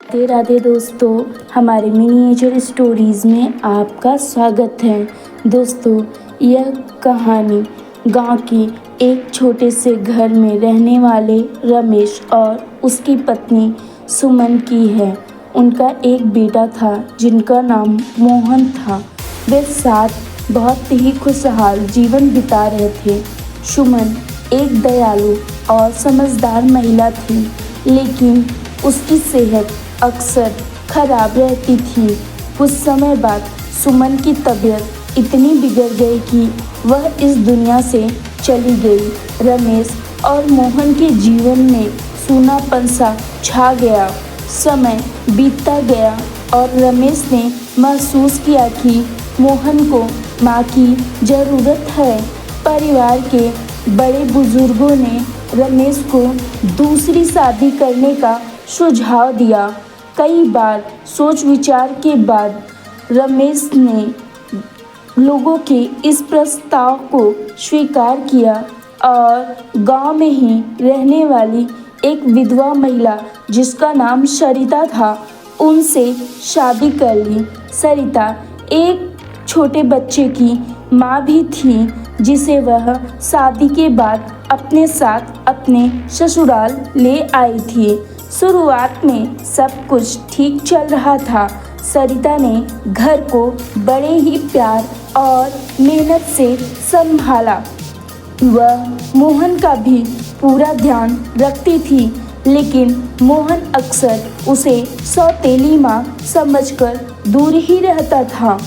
राधे राधे दोस्तों, हमारे miniature stories में आपका स्वागत है। दोस्तों, यह कहानी गांव की एक छोटे से घर में रहने वाले रमेश और उसकी पत्नी सुमन की है। उनका एक बेटा था जिनका नाम मोहन था। वे साथ बहुत ही खुशहाल जीवन बिता रहे थे। सुमन एक दयालु और समझदार महिला थी, लेकिन उसकी सेहत अक्सर खराब रहती थी। कुछ समय बाद सुमन की तबीयत इतनी बिगड़ गई कि वह इस दुनिया से चली गई। रमेश और मोहन के जीवन में सूनापन सा छा गया। समय बीतता गया और रमेश ने महसूस किया कि मोहन को माँ की ज़रूरत है। परिवार के बड़े बुजुर्गों ने रमेश को दूसरी शादी करने का सुझाव दिया। कई बार सोच विचार के बाद रमेश ने लोगों के इस प्रस्ताव को स्वीकार किया और गांव में ही रहने वाली एक विधवा महिला जिसका नाम सरिता था, उनसे शादी कर ली। सरिता एक छोटे बच्चे की माँ भी थी, जिसे वह शादी के बाद अपने साथ अपने ससुराल ले आई थी। शुरुआत में सब कुछ ठीक चल रहा था। सरिता ने घर को बड़े ही प्यार और मेहनत से संभाला। वह मोहन का भी पूरा ध्यान रखती थी, लेकिन मोहन अक्सर उसे सौतेली माँ समझकर दूर ही रहता था।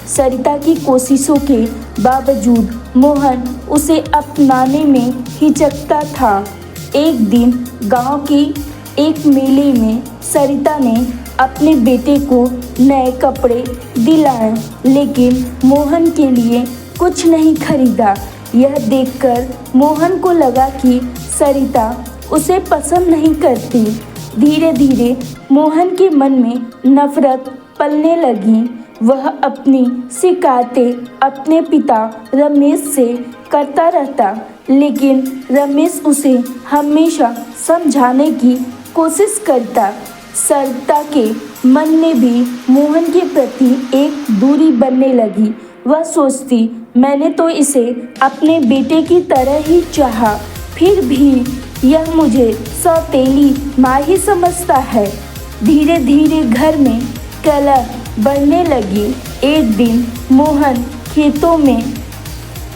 सरिता की कोशिशों के बावजूद मोहन उसे अपनाने में हिचकता था। एक दिन गांव की एक मेले में सरिता ने अपने बेटे को नए कपड़े दिलाए, लेकिन मोहन के लिए कुछ नहीं खरीदा। यह देखकर मोहन को लगा कि सरिता उसे पसंद नहीं करती। धीरे धीरे मोहन के मन में नफरत पलने लगी। वह अपनी शिकायतें अपने पिता रमेश से करता रहता, लेकिन रमेश उसे हमेशा समझाने की कोशिश करता। सरिता के मन में भी मोहन के प्रति एक दूरी बनने लगी। वह सोचती, मैंने तो इसे अपने बेटे की तरह ही चाहा, फिर भी यह मुझे सौतेली माँ ही समझता है। धीरे धीरे घर में कलह बढ़ने लगी। एक दिन मोहन खेतों में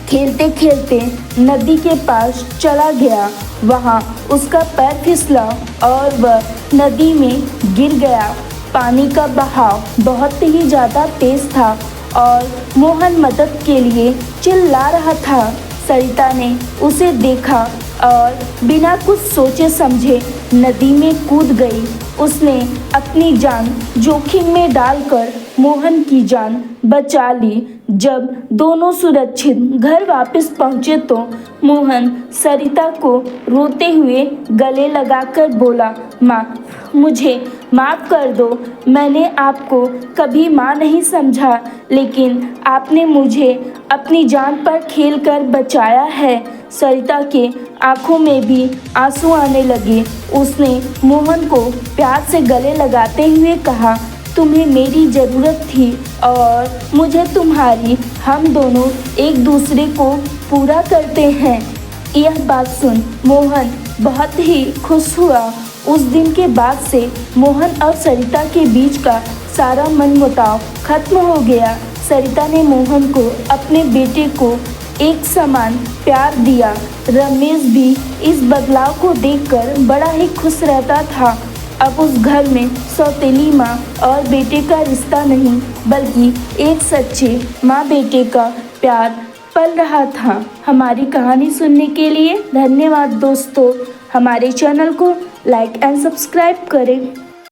खेलते खेलते नदी के पास चला गया। वहाँ उसका पैर फिसला और वह नदी में गिर गया। पानी का बहाव बहुत ही ज़्यादा तेज था और मोहन मदद के लिए चिल्ला रहा था। सरिता ने उसे देखा और बिना कुछ सोचे समझे नदी में कूद गई। उसने अपनी जान जोखिम में डालकर मोहन की जान बचा ली। जब दोनों सुरक्षित घर वापस पहुंचे तो मोहन सरिता को रोते हुए गले लगाकर बोला, माँ, मुझे माफ़ कर दो। मैंने आपको कभी माँ नहीं समझा, लेकिन आपने मुझे अपनी जान पर खेलकर बचाया है। सरिता के आंखों में भी आंसू आने लगे। उसने मोहन को प्यार से गले लगाते हुए कहा, तुम्हें मेरी ज़रूरत थी और मुझे तुम्हारी। हम दोनों एक दूसरे को पूरा करते हैं। यह बात सुन मोहन बहुत ही खुश हुआ। उस दिन के बाद से मोहन और सरिता के बीच का सारा मनमुटाव खत्म हो गया। सरिता ने मोहन को अपने बेटे को एक समान प्यार दिया। रमेश भी इस बदलाव को देखकर बड़ा ही खुश रहता था। अब उस घर में सौतेली माँ और बेटे का रिश्ता नहीं, बल्कि एक सच्चे माँ बेटे का प्यार पल रहा था। हमारी कहानी सुनने के लिए धन्यवाद दोस्तों। हमारे चैनल को लाइक एंड सब्सक्राइब करें।